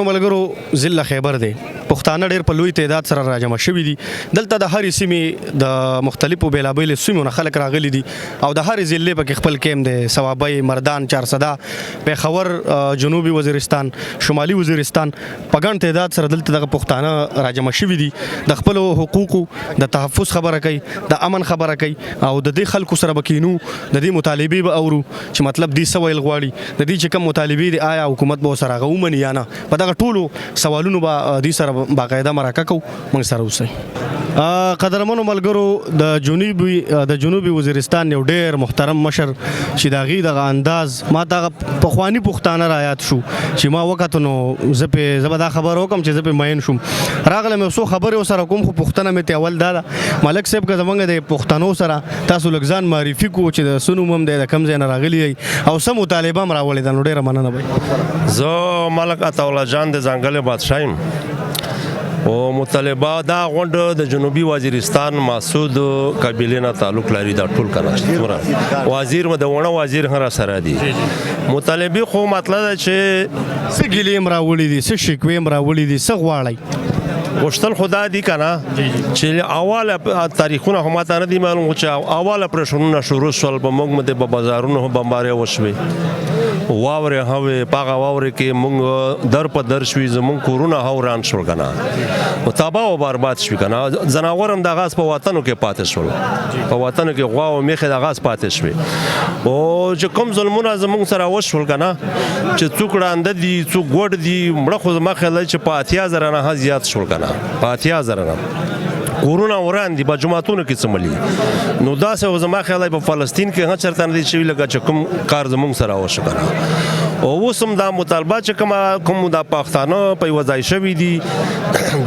ملګرو ضلع خیبر دی پښتانه ډېر په لوی تعداد سره راجمع شوي دي دلته د هرې سیمې د مختلفو بېلابېلو سیمو نه خلک راغلي دي او د هرې ضلعې پکې خپل کیم دی صوابۍ مردان چارسده پیښور جنوبي وزیرستان شمالي وزیرستان په ګڼ تعداد سره دلته دغه پښتانه راجمع شوي دي د خپلو حقوقو د تحفظ خبره کوي د امن خبره کوي او د دې خلکو سره به کینو د دې مطالبې به اورو چې مطلب دې څه ویل غواړي د دې چې کوم مطالبې دي آیا حکومت به ورسره هغه ومني یا نه په دغه ټولو سوالونو به دې سره باقاعده مرکه کوو موږ سره اوسئ قدرمنو ملګرو د جنوبي وزیرستان یو ډېر محترم مشر چې د هغې دغه انداز ما ته هغه پخواني پښتانه را یاد شو چې ما وکتو نو زه به دا خبر وکړم چې زه پې مین شوم راغلم یو څو خبرې ورسره کوم خو پوښتنه مې ته اول دا ده ملک صاحب که زموږ د پښتنو سره تاسو لږ ځان معرفي کړو چې د څه نوم هم دی د کوم ځای نه راغلي دی او څه مطالبه هم راولې ده نو ډېره مننه به زه ملک عطاالله جان د ځانګړی بادشاه یم او مطالبه دا غونډه د جنوبي وزیرستان مسعود قبیلې نه تعلق لري دا ټول کنه وزیر د ونه وزیر هم را سره دي مطالبه خو مطلب ده چې څه ګیلې هم راوړي دي څه شکوې هم راوړي دي څه غواړئ غوښتل خدا دي کنه چې اوله تاریخونه هم ماته نه دي معلوم چې اوله پرېښودنه شروع شول په موږ د بازارونو بمبارۍ وشوې واورې هوې په هغه واورې کې موږ در په در شوي زموږ کورونه هوران شول که نه تباه او برباد شوي که نه ځناور هم د غاز په وطنو کې پاتې شول په وطنو کې غوا او میښې د غاز پاتې شوې او چې کوم ظلمونه زموږ سره وشول که نه چې څوک ړانده دي څوک ګوډ دي مړه خو زما خیال دی چې په 80,000 نه زیات شول که نه په 80,000 نه کورونه وران دي په جوماتونو کې څه ملي نو داسې زما خیال دی په فلسطین کې هم چېرته نه دي شوي لکه چې کوم کار زموږ سره وشو که نه او اوس هم دا مطالبه چې کوم دا پښتانه په یوه ځای شوي دي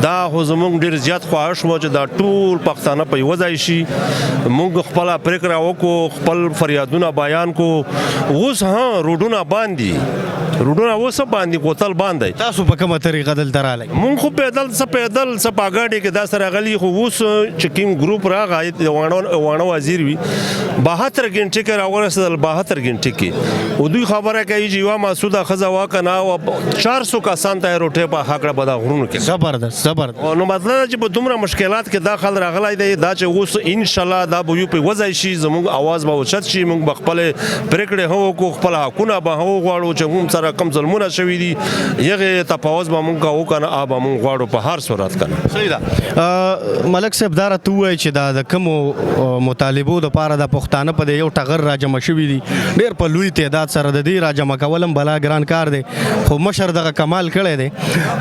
دا خو زموږ ډېر زیات خواهش و چې دا ټول پښتانه په یوه ځای شي موږ خپله پرېکړه وکړو خپل فریادونه بیان کړو اوس روډونه روډونه اوس باندې کوتل باندې تاسو په کومه طریقه دلته راغلی مونږ خو پیدل څه په ګاډي کې دا سره غلي خو اوس چې کوم ګروپ راغی د واڼه وزیر وي 72 غنټې کې راورسېدل 72 غنټې کې او دوی خبره کوي چې یوه مسعوده ښځه واکنه او 400 کسان ته یې روټۍ په هکړه به دا غرونو کې زبردست نو مطلب چې په دومره مشکلات کې دا خل راغلی دی دا چې اوس انشاءالله دا به یو په وځای شي زموږ اواز به اوچت شي موږ به خپلې پرېکړې هم وکړو خپل حقونه به هم وغواړو چې موږ سره کم ظلمونه شوي دي هغې تفاوض به موږ کوو که نه به موږ غواړو په هر صورت که نه صحیح ده ملک صاحب دا راته ووایي چې دا د کومو مطالبو دپاره د پښتانه په دې یو ټغر راجمع شوي دي ډېر په لوی تعداد سره د دې راجمع کول هم بلا ګران کار دی خو مشر دغه کمال کړی دی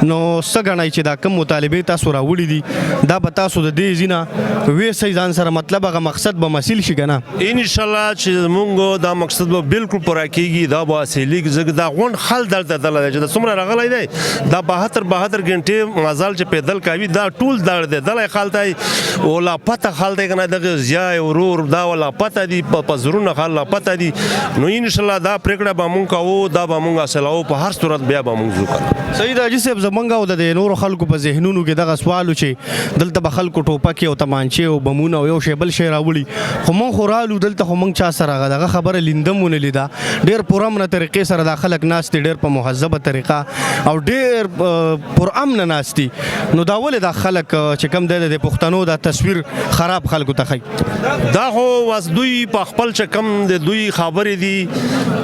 نو څه ګڼئ چې دا کوم مطالبې تاسو راوړي دي دا به تاسو د دې ځینه ویسئ ځان سره مطلب هغه مقصد به مسیل شي که نه انشاءالله چې زموږ دا مقصد به بالکل پوره کېږي دا به حاصلېږي ځکه دا غونډ خل دلته دله دی چې دا څومره راغلی دی دا 72 غنټې مزال چې پیدل کوي دا ټول دړ دی دلی خل دی او لاپته خل دی که نه دغه ضیای ورور دا لاپته دي په زرونه خل لاپته دي نو انشاءالله دا پرېکړه به مونږ کوو دا به مونږ حاصلوو په هر صورت بیا به مونږ ځو که صحیح ده حاجي صاحب زمونږ او د نورو خلکو په ذهنونو کې دغه سوال و چې دلته به خلکو ټوپکې او تمانچې او بمونه او یو شی بل شی راوړي خو مونږ خو رالو دلته خو مونږ چا سره دغه خبره لیندم ونه لیده ډېر پرامنه طریقې سره دا خلک ناست دي ډېر په مهذبه طریقه او ډېر پرامنه ناست دي نو دا ولې دا خلک چې کوم دی د پښتنو دا تصویر خراب خلکو ته ښیي دا خو بس دوی په خپل چې کوم د دوی خبرې دي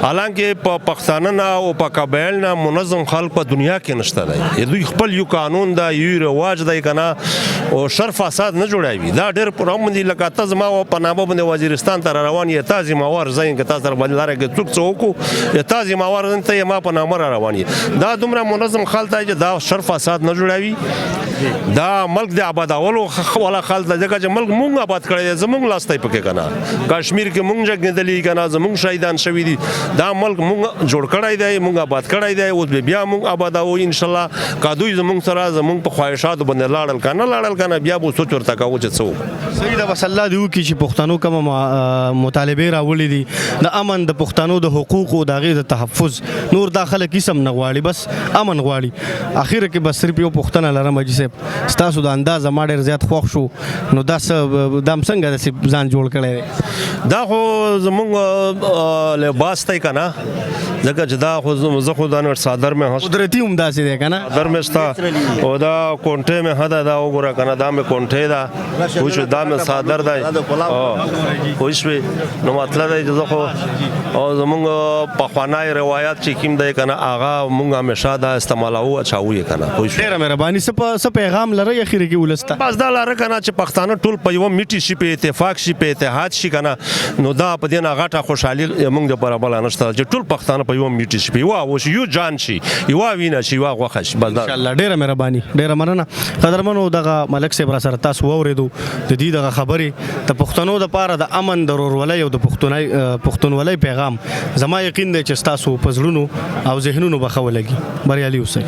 حالانکه په پښتانه نه او په قبایل نه منظم خلک په دنیا کې نشته دی دوی خپل یو قانون دا یو رواج دی که نه او شر فساد نه جوړوي دا ډېر پرامن دي لکه ته زما په نامه باندې وزیرستان ته را روان یې تا ذمهوار زه یم که تا سره باندې لاره کې څوک څه وکړو تا ذمهوار ته یې ما په نامه را روان یې دا دومره منظم خلک دی چې دا شر فساد نه جوړوي دا ملک د آبادولو والا خلک دی ځکه چې ملک مونږ آباد کړی دی زمونږ لاس دی پکې که نه کشمیر کې مونږ جنګېدلي که نه زمونږ شهیدان شوي دي دا ملک مونږ جوړ کړی دی مونږ آباد کړی دی اوس بیا مونږ آبادوو انشاءالله که دوی زمونږ سره زمونږ په خواهشاتو باندې لاړل که نه لاړل که نه بیا به سوچ ورته کوو چې څه وکړو صحیح ده بس الله دې وکړي چې پښتنو کومه مطالبې راوړي دي د امن د پښتنو د حقوقو د هغې د تحفظ نور دا خلک هېڅ هم نه غواړي بس امن غواړي اخره کې بس صرف یو پوښتنه لرم حاجي صاحب ستاسو د اندازه ما ډېر زیات خوښ شو نو دا هم څنګه داسې ځان جوړ کړی دی دا خو زمونږ لباس دی که نه ځکه چې دا خو زه خو دا نور صادر مې هست قدرتی هم داسې دی که نه صادر مې ستا او دا کونټې مې هده دا وګوره که نه دا مې کونټې ده پوه شوې دا مې صادر دی پوه شوې نو مطلب دی چې زه خو او زمونږ پخوانی روایت چې کوم دی که نه هغه مونږ همیشه دا استعمالوو اچوو یې که نه پوه شوې ډېره مهرباني څه پیغام لرئ اخر کې ولس ته بس دا لاره که نه چې پښتانه ټول په یوه میټې شي په اتفاق شي په اتحاد شي که نه نو دا په دې نه غټه خوشحالي موږ دپاره بله نشته چې ټول پښتانه په یوه میټې شي په یوه وشي یو جان شي یوه وینه شي یوه غوښه شي بس دا انشاءالله ډېره مهرباني ډېره مننه قدرمنو دغه ملک صاحب را سره تاسو واورېدو د دې دغه خبرې د پښتنو دپاره د امن د ورورولۍ او د پښتونولۍ پیغام زما یقین دی چې ستاسو په زړونو او ذهنونو به ښه ولګي بریالي اوسئ